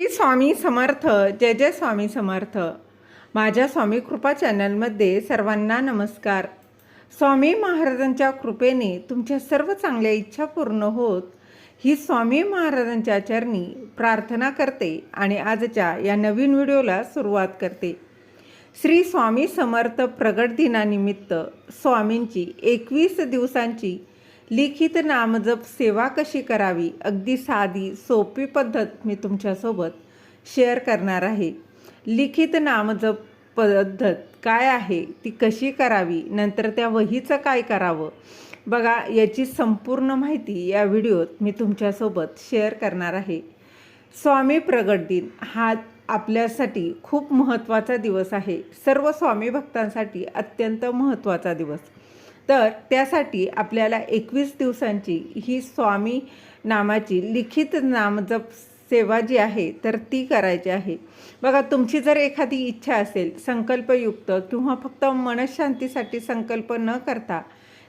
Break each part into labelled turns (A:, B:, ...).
A: श्री स्वामी समर्थ. जय जय स्वामी समर्थ. माझ्या स्वामी कृपा चॅनलमध्ये सर्वांना नमस्कार. स्वामी महाराजांच्या कृपेने तुमच्या सर्व चांगल्या इच्छा पूर्ण होत ही स्वामी महाराजांच्या चरणी प्रार्थना करते आणि आजच्या या नवीन व्हिडिओला सुरुवात करते. श्री स्वामी समर्थ प्रगट दिनानिमित्त स्वामींची 21 दिवसांची लिखित नामजप सेवा कशी करावी, अगदी साधी सोपी पद्धत मी तुमच्यासोबत शेअर करणार आहे. लिखित नामजप पद्धत काय आहे, ती कशी करावी, नंतर त्या वहीचं काय करावं, बघा याची संपूर्ण माहिती या व्हिडिओत मी तुमच्यासोबत शेअर करणार आहे. स्वामी प्रगट दिन हा आपल्यासाठी खूप महत्त्वाचा दिवस आहे. सर्व स्वामी भक्तांसाठी अत्यंत महत्त्वाचा दिवस. तर त्यासाठी आपल्याला 21 दिवसांची ही स्वामी नामाची लिखित नामजप सेवा जी आहे तर ती करायची आहे. बघा, तुमची जर एखादी इच्छा असेल, संकल्पयुक्त किंवा फक्त मनशांतीसाठी संकल्प न करता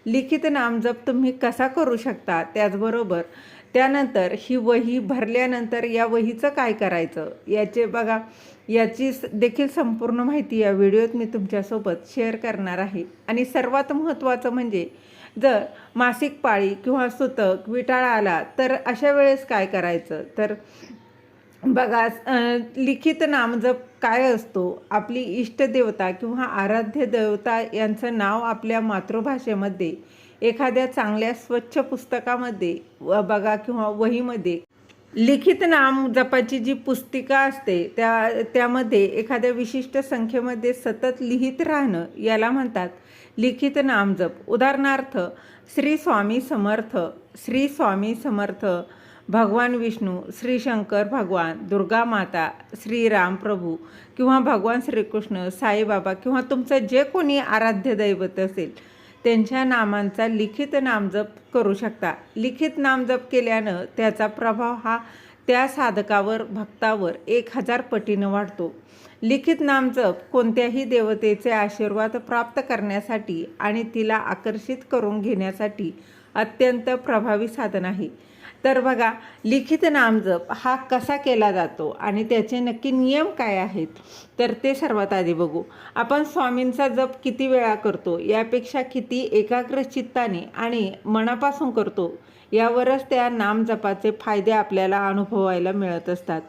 A: लिखित नामजप तुम्ही कसा करू शकता, त्याचबरोबर त्यानंतर ही वही भरल्यानंतर या वहीचं काय करायचं याची देखील संपूर्ण माहिती या व्हिडिओत मी तुमच्यासोबत शेअर करणार आहे. आणि सर्वात महत्त्वाचं म्हणजे जर मासिक पाळी किंवा सुतक विटाळा आला तर अशा वेळेस काय करायचं, तर बघा लिखित नामजप काय असतो, आपली इष्टदेवता किंवा आराध्य देवता यांचं नाव आपल्या मातृभाषेमध्ये एखाद्या चांगल्या स्वच्छ पुस्तकामध्ये बघा किंवा वहीमध्ये लिखित नाम जपाची जी पुस्तिका असते त्यामध्ये एखाद्या विशिष्ट संख्येमध्ये सतत लिहित राहणं याला म्हणतात लिखित नामजप. उदाहरणार्थ श्री स्वामी समर्थ, श्री स्वामी समर्थ, भगवान विष्णू, श्री शंकर भगवान, दुर्गा माता, श्रीराम प्रभू किंवा भगवान श्रीकृष्ण, साईबाबा किंवा तुमचं जे कोणी आराध्य दैवत असेल त्यांच्या नामांचा लिखित नामजप करू शकता. लिखित नामजप केल्यानं त्याचा प्रभाव हा त्या साधकावर, भक्तावर 1000 पटीनं वाढतो. लिखित नामजप कोणत्याही देवतेचे आशीर्वाद प्राप्त करण्यासाठी आणि तिला आकर्षित करून घेण्यासाठी अत्यंत प्रभावी साधन आहे. तर बघा, लिखित नामजप हा कसा केला जातो आणि त्याचे नक्की नियम काय आहेत, तर ते सर्वात आधी बघू. आपण स्वामींचा जप किती वेळा करतो यापेक्षा किती एकाग्र चित्ताने आणि मनापासून करतो यावरच त्या नामजपाचे फायदे आपल्याला अनुभवायला मिळत असतात.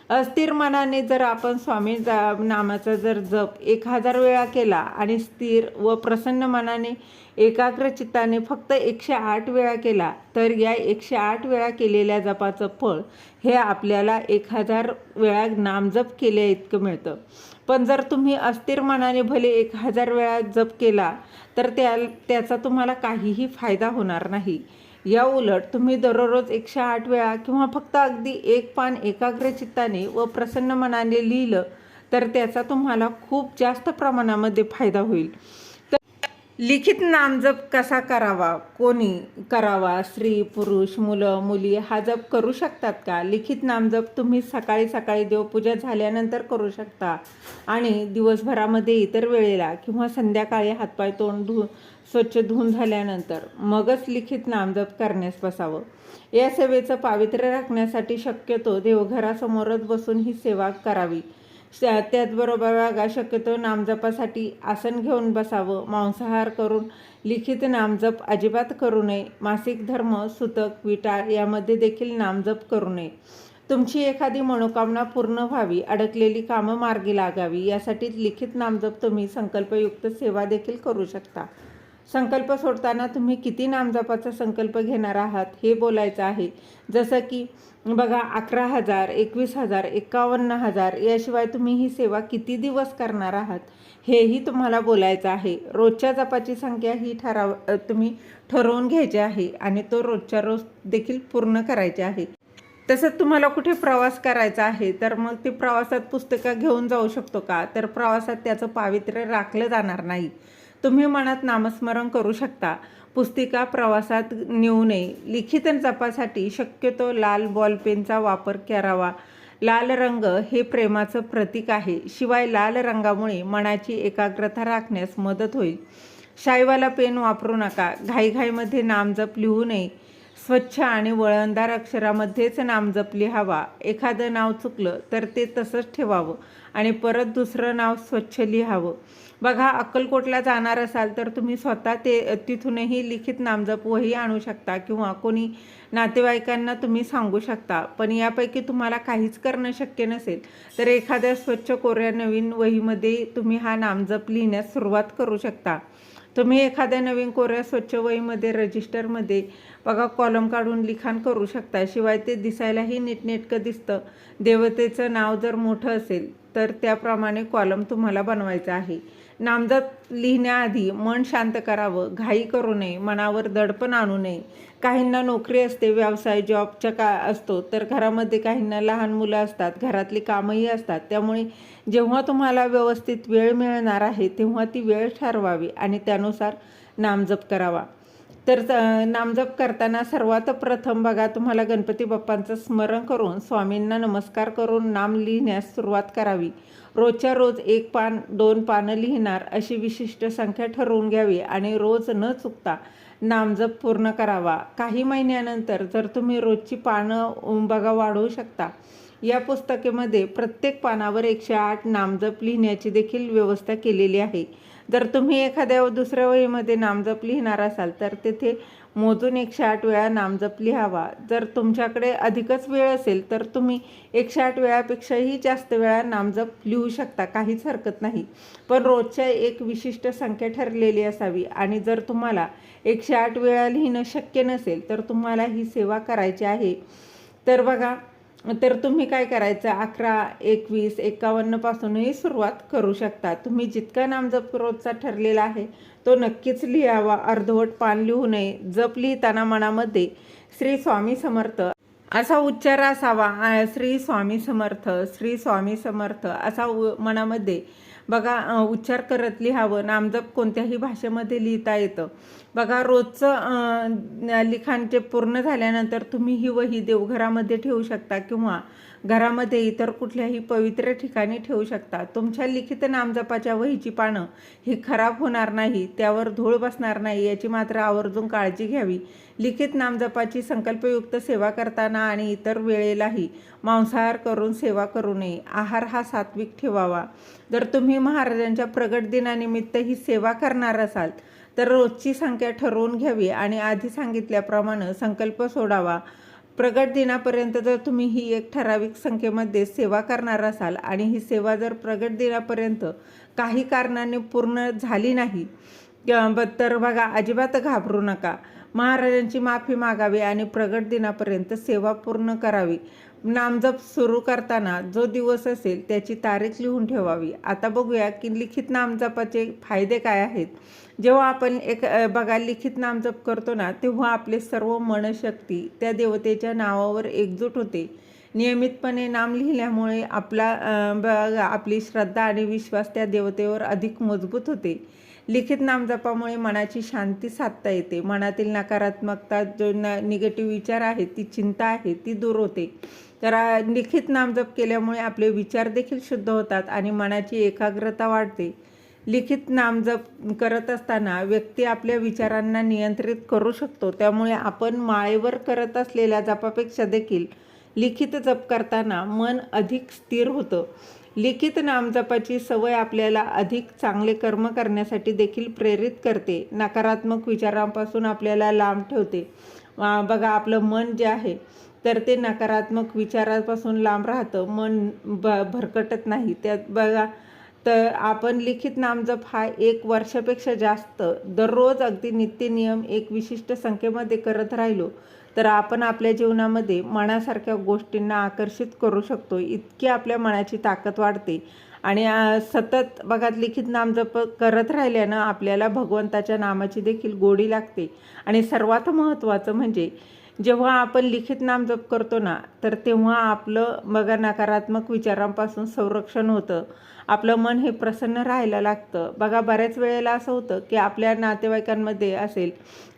A: अस्थिर मनाने जर आपण स्वामी नामाचा जर जप 1000 वेळा केला आणि स्थिर व प्रसन्न मनाने एकाग्र चित्ताने फक्त 108 वेळा केला तर या 108 वेळा केलेल्या जपाचं फळ हे आपल्याला 1000 वेळा नामजप केल्या इतकं मिळतं. पण जर तुम्ही अस्थिर मनाने भले 1000 वेळा जप केला तर त्याचा तुम्हाला काहीही फायदा होणार नाही. या उलट तुम्ही दररोज 108 वेळा किंवा फक्त अगदी एक पान एकाग्र चित्ताने व प्रसन्न मनाने लिहिलं तर त्याचा तुम्हाला खूप जास्त प्रमाणामध्ये फायदा होईल. लिखित नामजप कसा करावा, कोणी करावा, स्त्री पुरुष मुलं मुली हा जप करू शकतात का? लिखित नामजप तुम्ही सकाळी सकाळी देवपूजा झाल्यानंतर करू शकता आणि दिवसभरामध्ये इतर वेळेला किंवा संध्याकाळी हातपाय तोंड स्वच्छ धुवून झाल्यानंतर मगच लिखित नामजप करण्यास बसावं. या सेवेचं पावित्र्य राखण्यासाठी शक्यतो देवघरासमोरच बसून ही सेवा करावी. त्याचबरोबर बघा, शक्यतो नामजपासाठी आसन घेऊन बसावं. मांसाहार करून लिखित नामजप अजिबात करू नये. मासिक धर्म, सुतक, विटाळ यामध्ये देखील नामजप करू नये. तुमची एखादी मनोकामना पूर्ण व्हावी, अडकलेली कामं मार्गी लागावी यासाठी लिखित नामजप तुम्ही संकल्पयुक्त सेवा देखील करू शकता. संकल्प सोडताना तुम्ही किती नामजपाचा संकल्प घेणार आहात हे बोलायचं आहे. जसं की बघा 11,000, 21,000, 51,000 याशिवाय तुम्ही ही सेवा किती दिवस करणार आहात हेही तुम्हाला बोलायचं आहे. रोजच्या जपाची संख्या ही तुम्ही ठरवून घ्यायची आहे आणि तो रोजच्या रोज देखील पूर्ण करायचे आहे. तसंच तुम्हाला कुठे प्रवास करायचा आहे तर मग ते प्रवासात पुस्तकं घेऊन जाऊ शकतो का, तर प्रवासात त्याचं पावित्र्य राखलं जाणार नाही. तुम्ही मनात नामस्मरण करू शकता. पुस्तिका प्रवासात नेऊ नये. लिखित जपासाठी शक्यतो लाल बॉलपेनचा वापर करावा. लाल रंग हे प्रेमाचं प्रतीक आहे. शिवाय लाल रंगामुळे मनाची एकाग्रता राखण्यास मदत होईल. शाईवाला पेन वापरू नका. घाईघाईमध्ये नामजप लिहू नये. स्वच्छ आणि वळणदार अक्षरामध्येच नामजप लिहावा. एखादं नाव चुकलं तर ते तसंच ठेवावं आणि परत दुसरं नाव स्वच्छ लिहावं. बघा, अक्कलकोटला जाणार असाल तर तुम्ही स्वतः तिथूनही लिखित नामजप वही आणू शकता किंवा कोणी नातेवाईकांना तुम्ही सांगू शकता. पण यापैकी तुम्हाला काहीच करणं शक्य नसेल तर एखाद्या स्वच्छ कोऱ्या नवीन वहीमध्ये तुम्ही हा नामजप लिहिण्यास सुरुवात करू शकता. तुम्ही एखाद्या नवीन कोऱ्या स्वच्छ वहीमध्ये रजिस्टरमध्ये बघा कॉलम काढून लिखाण करू शकता. शिवाय ते दिसायलाही नीटनेटकं दिसतं. देवतेचं नाव जर मोठं असेल तर त्याप्रमाणे कॉलम तुम्हाला बनवायचा आहे. नामजप लिहिण्याआधी मन शांत करावं, घाई करू नये, मनावर दडपण आणू नये. काहींना नोकरी असते, व्यवसाय जॉबच्या असतो, तर घरामध्ये काहींना लहान मुलं असतात, घरातली कामंही असतात. त्यामुळे जेव्हा तुम्हाला व्यवस्थित वेळ मिळणार आहे तेव्हा ती वेळ ठरवावी आणि त्यानुसार नामजप करावा. तर नामजप करताना सर्वात प्रथम बघा तुम्हाला गणपती बाप्पांचं स्मरण करून स्वामींना नमस्कार करून नाम लिहिण्यास सुरुवात करावी. रोजच्या रोज 1 पान 2 पानं लिहिणार अशी विशिष्ट संख्या ठरवून घ्यावी आणि रोज न चुकता नामजप पूर्ण करावा. काही महिन्यानंतर जर तुम्ही रोजची पानं बघा वाढवू शकता. या पुस्तकामध्ये प्रत्येक पानावर 108 नामजप लिहिण्याची देखील व्यवस्था केलेली आहे. जर तुम्ही एखाद्या दुसऱ्या वहीमध्ये नामजप लिहिणार असाल तर तेथे मोजून 108 वेळा नामजप लिहावा. जर तुमच्याकडे अधिकच वेळ असेल तर तुम्ही 108 वेळापेक्षाही जास्त वेळा नामजप लिहू शकता, काहीच हरकत नाही. पण रोजच्या एक विशिष्ट संख्या ठरलेली असावी. आणि जर तुम्हाला 108 वेळा लिहिणं शक्य नसेल तर तुम्हाला ही सेवा करायची आहे तर बघा, तर तुम्ही काय करायचं, 11, 21, 51 पासूनही सुरुवात करू शकता. तुम्ही जितका नामजप रोजचा ठरलेला आहे तो नक्कीच लिहावा. अर्धवट पान लिहू नये. जप लिहिताना मनामध्ये श्री स्वामी समर्थ असा उच्चार असावा. श्री स्वामी समर्थ, श्री स्वामी समर्थ असा मनामध्ये बघा उच्चार करत लिहावं. नामजप कोणत्याही भाषेमध्ये लिहिता येतं. बघा, रोजचं लिखाण जे पूर्ण झाल्यानंतर तुम्ही ही वही देवघरामध्ये ठेवू शकता किंवा घरामध्ये इतर कुठल्याही पवित्र ठिकाणी ठेवू शकता. तुमच्या लिखित नामजपाच्या वहीची पानं ही खराब होणार नाही, त्यावर धूळ बसणार नाही याची मात्र आवर्जून काळजी घ्यावी. लिखित नामजपाची संकल्पयुक्त सेवा करताना आणि इतर वेळेलाही मांसाहार करून सेवा करू नये. आहार हा सात्विक ठेवावा. जर तुम्ही महाराजांच्या प्रगट दिनानिमित्त ही सेवा करणार असाल तर रोजची संख्या ठरवून घ्यावी आणि आधी सांगितल्याप्रमाणे संकल्प सोडावा. प्रगट दिनापर्यंत जर तुम्ही ही एक ठराविक संख्येमध्ये सेवा करणार असाल आणि ही सेवा जर प्रगट दिनापर्यंत काही कारणाने पूर्ण झाली नाही तर बघा अजिबात घाबरू नका. महाराजांची माफी मागावी आणि प्रगट दिनापर्यंत सेवा पूर्ण करावी. नामजप सुरू करताना जो दिवस असेल त्याची तारीख लिहून ठेवावी. आता बघूया की लिखित नामजपाचे फायदे काय आहेत. जेव्हा आपण बघा लिखित नामजप करतो ना तेव्हा आपले सर्व मनशक्ती त्या देवतेच्या नावावर एकजूट होते. नियमितपणे नाम लिहिल्यामुळे आपली श्रद्धा आणि विश्वास त्या देवतेवर अधिक मजबूत होते. लिखित नामजपामुळे मनाची शांती साधता येते. मनातील नकारात्मकता जो निगेटिव्ह विचार आहे, ती चिंता आहे, ती दूर होते. तर लिखित नामजप केल्यामुळे आपले विचार देखील शुद्ध होतात आणि मनाची एकाग्रता वाढते. लिखित नामजप करत असताना व्यक्ती आपल्या विचारांना नियंत्रित करू शकतो. त्यामुळे आपण माळेवर करत असलेल्या जपापेक्षा देखील लिखित जप करताना मन अधिक स्थिर होतं. लिखित नामजपाची सवय आपल्याला अधिक चांगले कर्म करण्यासाठी देखील प्रेरित करते. नकारात्मक विचारांपासून आपल्याला लांब ठेवते. बघा, आपलं मन जे आहे तर ते नकारात्मक विचारांपासून लांब राहतं. मन भरकटत नाही. त्यात बघा, तर आपण लिखित नामजप हा 1 वर्षापेक्षा जास्त दररोज अगदी नित्यनियम एक विशिष्ट संख्येमध्ये करत राहिलो तर आपण आपल्या जीवनामध्ये मनासारख्या गोष्टींना आकर्षित करू शकतो. इतकी आपल्या मनाची ताकद वाढते. आणि सतत बघा लिखित नामजप करत राहिल्यानं आपल्याला भगवंताच्या नामाची देखील गोडी लागते. आणि सर्वात महत्त्वाचं म्हणजे जेव्हा आपण लिखित नामजप करतो ना तर तेव्हा आपलं बघा नकारात्मक विचारांपासून संरक्षण होतं. आपलं मन हे प्रसन्न राहायला लागतं. बघा, बऱ्याच वेळेला असं होतं की आपल्या नातेवाईकांमध्ये असेल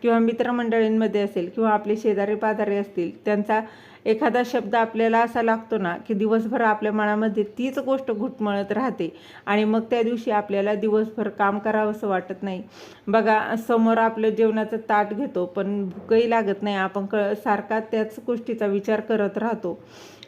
A: किंवा मित्रमंडळींमध्ये असेल किंवा आपले शेजारी पाजारी असतील, त्यांचा एखादा शब्द आपल्याला असा लागतो ना की दिवसभर आपल्या मनामध्ये तीच गोष्ट घुटमळत राहते आणि मग त्या दिवशी आपल्याला दिवसभर काम करावंसं वाटत नाही. बघा, समोर आपलं जेवणाचं ताट घेतो पण भूकही लागत नाही, आपण सारखा त्याच गोष्टीचा विचार करत राहतो.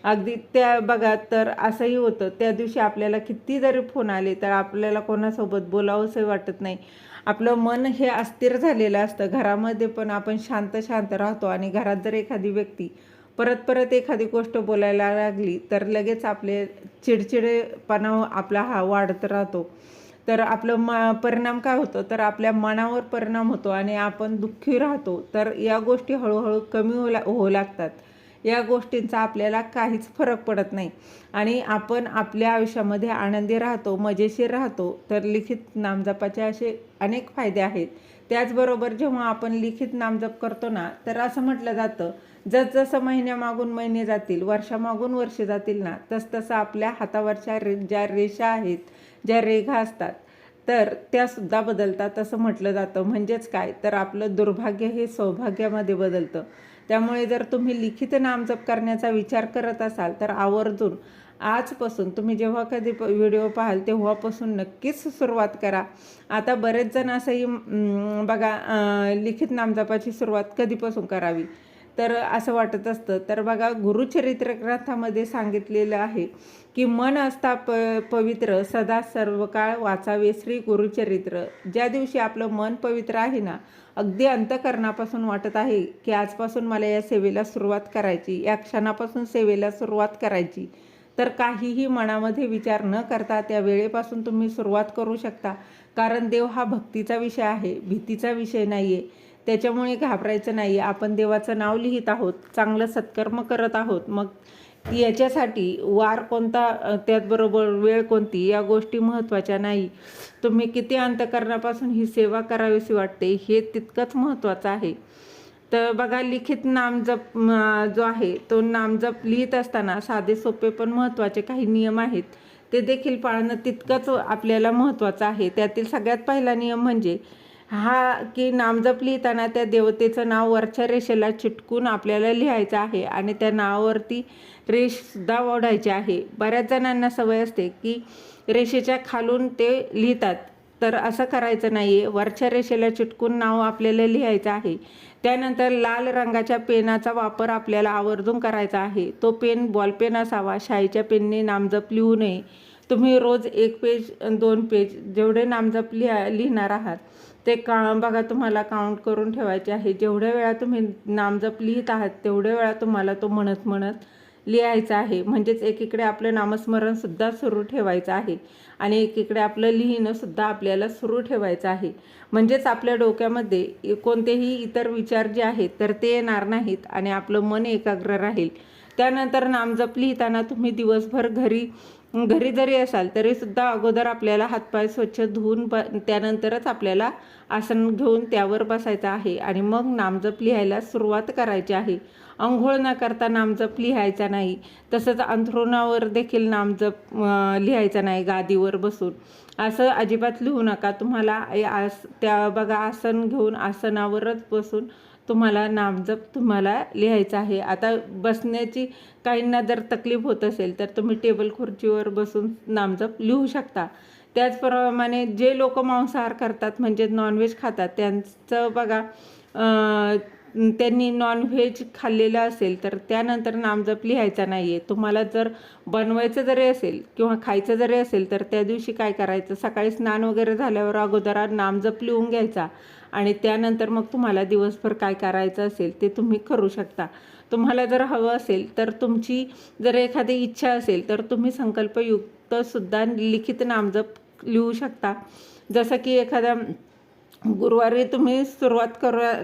A: अगदी त्या बघा, तर असंही होतं त्या दिवशी आपल्याला किती जरी फोन आले तर आपल्याला कोणासोबत बोलावंसं वाटत नाही. आपलं मन हे अस्थिर झालेलं असतं. घरामध्ये पण आपण शांत शांत राहतो आणि घरात जर एखादी व्यक्ती परत परत एखादी गोष्ट बोलायला लागली तर लगेच आपले चिडचिडेपणा आपला हा वाढत राहतो. तर आपलं परिणाम काय होतं, तर आपल्या मनावर परिणाम होतो आणि आपण दुःखी राहतो. तर या गोष्टी हळूहळू कमी होऊ लागतात. या गोष्टींचा आपल्याला काहीच फरक पडत नाही आणि आपण आपल्या आयुष्यामध्ये आनंदी राहतो, मजेशीर राहतो. तर लिखित नामजपाचे असे अनेक फायदे आहेत. त्याचबरोबर जेव्हा आपण लिखित नामजप करतो ना, तर असं म्हटलं जातं, जसजसं महिन्यामागून महिने जातील, वर्षामागून वर्षे जातील ना, तसतसं आपल्या हातावरच्या ज्या रेषा आहेत, ज्या रेघा असतात, तर त्यासुद्धा बदलतात असं म्हटलं जातं. म्हणजेच काय, तर आपलं दुर्भाग्य हे सौभाग्यामध्ये बदलतं. त्यामुळे जर तुम्ही लिखित नामजप करण्याचा विचार करत असाल तर आवर्जून आजपासून तुम्ही जेव्हा कधी व्हिडिओ पाहाल तेव्हापासून नक्कीच सुरुवात करा. आता बरेच जण असंही बघा, लिखित नामजपाची सुरुवात कधीपासून करावी तर असं वाटत असतं. तर बघा, गुरुचरित्र ग्रंथामध्ये सांगितलेलं आहे की मन असता पवित्र सदा सर्व काळ वाचावे श्री गुरुचरित्र. ज्या दिवशी आपलं मन पवित्र आहे ना, अगदी अंतःकरणापासून वाटत आहे की आजपासून मला या सेवेला सुरुवात करायची, या क्षणापासून सेवेला सुरुवात करायची, तर काहीही मनामध्ये विचार न करता त्या वेळेपासून तुम्ही सुरुवात करू शकता. कारण देव हा भक्तीचा विषय आहे, भीतीचा विषय नाही आहे. त्याच्यामुळे घाबरायचं नाही. आपण देवाचं नाव लिहित आहोत, चांगलं सत्कर्म करत आहोत. मग याच्यासाठी वार कोणता, त्याचबरोबर वेळ कोणती, या गोष्टी महत्त्वाच्या नाही. तुम्ही किती अंतःकरणापासून ही सेवा करावीशी वाटते हे तितकंच महत्त्वाचं आहे. तर बघा, लिखित नामजप जो आहे तो नामजप लिहित असताना साधे सोपे पण महत्त्वाचे काही नियम आहेत, ते देखील पाळणं तितकंच आपल्याला महत्त्वाचं आहे. त्यातील सगळ्यात पहिला नियम म्हणजे हा की नामजप लिहिताना त्या देवतेचं नाव वरच्या रेषेला चिटकून आपल्याला लिहायचं आहे आणि त्या नावावरती रेषसुद्धा ओढायची आहे. बऱ्याच जणांना सवय असते की रेषेच्या खालून ते लिहितात, तर असं करायचं नाही आहे. वरच्या रेषेला चिटकून नाव आपल्याला लिहायचं आहे. त्यानंतर लाल रंगाच्या पेनाचा वापर आपल्याला आवर्जून करायचा आहे. तो पेन बॉलपेन असावा, शाईच्या पेनने नामजप लिहू नये. तुम्ही रोज 1 पेज 2 पेज जेवढे नामजप लिहिणार आहात ते बघा, तुम्हाला काउंट करून ठेवायचे आहे. जेवढ्या वेळा तुम्ही नामजप लिहित आहात तेवढ्या वेळा तुम्हाला तो म्हणत म्हणत लिहायचं आहे. म्हणजेच एकीकडे आपलं नामस्मरणसुद्धा सुरू ठेवायचं आहे आणि एकीकडे आपलं लिहिणंसुद्धा आपल्याला सुरू ठेवायचं आहे. म्हणजेच आपल्या डोक्यामध्ये कोणतेही इतर विचार जे आहेत तर ते येणार नाहीत आणि आपलं मन एकाग्र राहील. त्यानंतर नामजप लिहिताना तुम्ही दिवसभर घरी जरी असाल तरीसुद्धा अगोदर आपल्याला हातपाय स्वच्छ धुवून त्यानंतरच आपल्याला आसन घेऊन त्यावर बसायचं आहे आणि मग नामजप लिहायला सुरुवात करायची आहे. अंघोळ न करता नामजप लिहायचा नाही. तसंच अंथरुणावर देखील नामजप लिहायचा नाही गादीवर बसून. असं अजिबात लिहू नका. तुम्हाला त्या बघा, आसन घेऊन आसनावरच बसून तुम्हाला नामजप तुम्हाला लिहायचं आहे. आता बसण्याची काहींना जर तकलीफ होत असेल तर तुम्ही टेबल खुर्चीवर बसून नामजप लिहू शकता. त्याचप्रमाणे जे लोक मांसाहार करतात म्हणजे नॉनव्हेज खातात त्यांचं बघा, त्यांनी नॉनव्हेज खाल्लेलं असेल तर त्यानंतर नामजप लिहायचा नाही आहे. तुम्हाला जर बनवायचं जरी असेल किंवा खायचं जरी असेल तर त्या दिवशी काय करायचं, सकाळी स्नान वगैरे झाल्यावर अगोदर नामजप लिहून घ्यायचा आणि त्यानंतर मग तुम्हाला दिवसभर काय करायचं असेल ते तुम्ही करू शकता. तुम्हाला जर हवं असेल तर तुमची जर एखादी इच्छा असेल तर तुम्ही संकल्पयुक्तसुद्धा लिखित नामजप लिहू शकता. जसं की एखाद्या गुरुवारी तुम्ही सुरुवात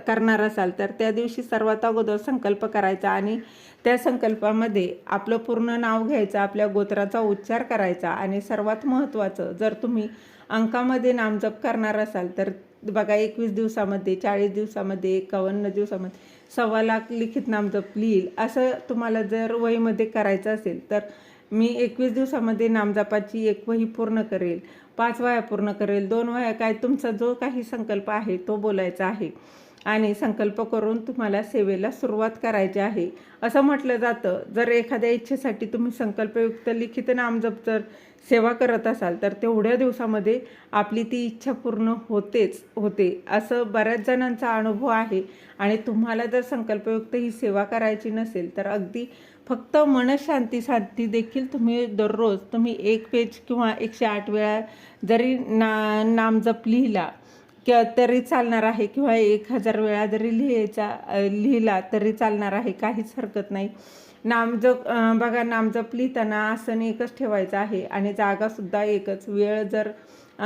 A: करणार असाल तर त्या दिवशी सर्वात अगोदर संकल्प करायचा आणि त्या संकल्पामध्ये आपलं पूर्ण नाव घ्यायचं, आपल्या गोत्राचा उच्चार करायचा आणि सर्वात महत्त्वाचं, जर तुम्ही अंकामध्ये नामजप करणार असाल तर बघा, 21 दिवसामध्ये, 40 दिवसामध्ये, 51 दिवसामध्ये 1.25 लाख लिखित नामजप लिहिल. असं तुम्हाला जर वहीमध्ये करायचं असेल तर मी 21 दिवसामध्ये नामजपाची 1 वही पूर्ण करेल, 5 वह्या पूर्ण करेल, 2 वह्या, काय तुमचा जो काही संकल्प आहे तो बोलायचा आहे. आणि संकल्प करून तुम्हाला सेवेला सुरुवात करायची आहे. असं म्हटलं जातं, जर एखाद्या इच्छेसाठी तुम्ही संकल्पयुक्त लिखित नामजप जर सेवा करत असाल तर तेवढ्या दिवसामध्ये आपली ती इच्छा पूर्ण होते असं बऱ्याच जणांचा अनुभव आहे. आणि तुम्हाला जर संकल्पयुक्त ही सेवा करायची नसेल तर अगदी फक्त मनशांतीसाठी देखील तुम्ही दररोज तुम्ही 1 पेज किंवा 108 वेळा जरी नामजप लिहिला तरी चालणार आहे, किंवा 1000 वेळा जरी लिहिला तरी चालणार आहे, काहीच हरकत नाही. नामजप बघा, नामजप लिहिताना आसन एकच ठेवायचं आहे आणि जागासुद्धा एकच. वेळ जर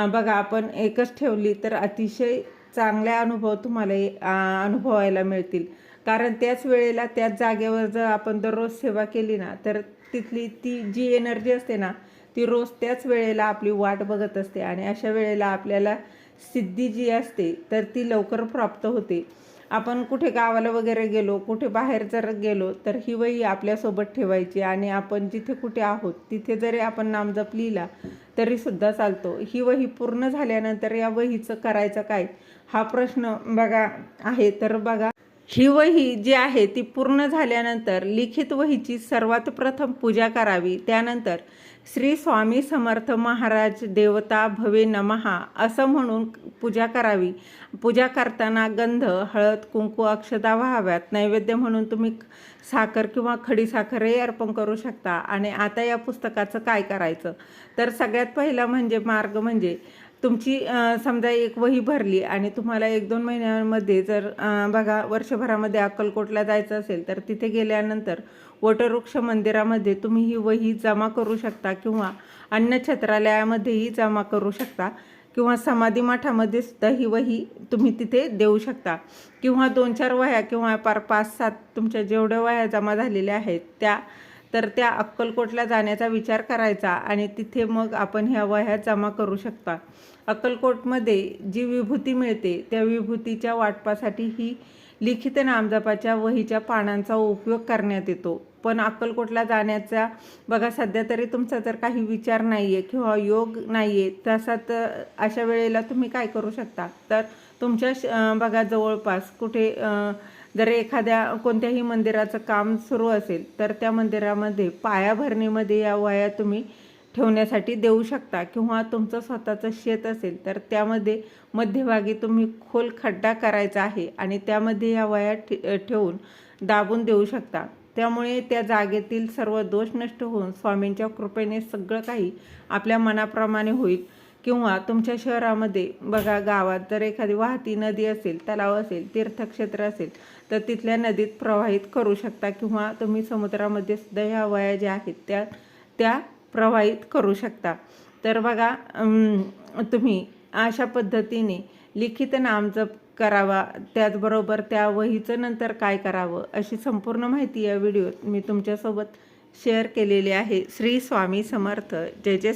A: बघा आपण एकच ठेवली तर अतिशय चांगले अनुभव तुम्हाला अनुभवायला मिळतील. कारण त्याच वेळेला त्याच जागेवर जर आपण दररोज सेवा केली ना तर तिथली ती जी एनर्जी असते ना ती रोज त्याच वेळेला आपली वाट बघत असते आणि अशा वेळेला आपल्याला सिद्धी जी असते तर ती लवकर प्राप्त होते. आपण कुठे गावाला वगैरे गेलो, कुठे बाहेर जर गेलो तर ही वही आपल्यासोबत ठेवायची आणि आपण जिथे कुठे आहोत तिथे जरी आपण नामजप लिहिला तरीसुद्धा चालतो. ही वही पूर्ण झाल्यानंतर या वहीचं करायचं काय हा प्रश्न बघा आहे. तर बघा, ही वही जी आहे ती पूर्ण झाल्यानंतर लिखित वहीची सर्वात प्रथम पूजा करावी. त्यानंतर श्री स्वामी समर्थ महाराज देवता भवे नमहा असं म्हणून पूजा करावी. पूजा करताना गंध, हळद, कुंकू, अक्षता व्हाव्यात. नैवेद्य म्हणून तुम्ही साखर किंवा खडीसाखरही अर्पण करू शकता. आणि आता या पुस्तकाचं काय करायचं तर सगळ्यात पहिला मार्ग म्हणजे तुमची समजा एक वही भरली आणि तुम्हाला 1-2 महिन्यांमध्ये जर बघा वर्षभरामध्ये अक्कलकोटला जायचं असेल तर तिथे गेल्यानंतर वटवृक्ष मंदिरामध्ये तुम्ही ही वही जमा करू शकता, किंवा अन्नछत्रालयामध्येही जमा करू शकता, किंवा समाधी मठामध्ये सुद्धा ही वही तुम्ही तिथे देऊ शकता. किंवा 2-4 वह्या किंवा 5-7 तुमच्या जेवढ्या वह्या जमा झालेल्या आहेत त्या अक्कलकोटला जाण्याचा विचार करायचा आणि तिथे मग आपण ह्या वह्या जमा करू शकता. अक्कलकोटमध्ये जी विभूती मिळते त्या विभूतीच्या वाटपासाठी ही लिखित नामजपाच्या वहीच्या पानांचा उपयोग करण्यात येतो. पण अक्कलकोटला जाण्याचा बघा सध्या तरी तुमचा जर काही विचार नाही आहे किंवा योग नाही आहे तसा, तर अशा वेळेला तुम्ही काय करू शकता तर तुमच्या बघा जवळपास कुठे जर एखाद्या कोणत्याही मंदिराचं काम सुरू असेल तर त्या मंदिरामध्ये पायाभरणीमध्ये या वह्या तुम्ही ठेवण्यासाठी देऊ शकता. किंवा तुमचं स्वतःचं शेत असेल तर त्यामध्ये मध्यभागी तुम्ही खोल खड्डा करायचा आहे आणि त्यामध्ये या वह्या ठेवून दाबून देऊ शकता. त्यामुळे त्या जागेतील सर्व दोष नष्ट होऊन स्वामींच्या कृपेने सगळं काही आपल्या मनाप्रमाणे होईल. किंवा तुमच्या शहरामध्ये बघा गावात जर एखादी वाहती नदी असेल, तलाव असेल, तीर्थक्षेत्र असेल तर तिथल्या नदीत प्रवाहित करू शकता, किंवा तुम्ही समुद्रामध्ये सुद्धा ह्या वह्या ज्या आहेत त्या प्रवाहित करू शकता. तर बघा तुम्ही अशा पद्धतीने लिखित नामजप करावा. त्याचबरोबर त्या वहीचं नंतर काय करावं अशी संपूर्ण माहिती या व्हिडिओत मी तुमच्यासोबत शेअर केलेली आहे. श्री स्वामी समर्थ. जय जय.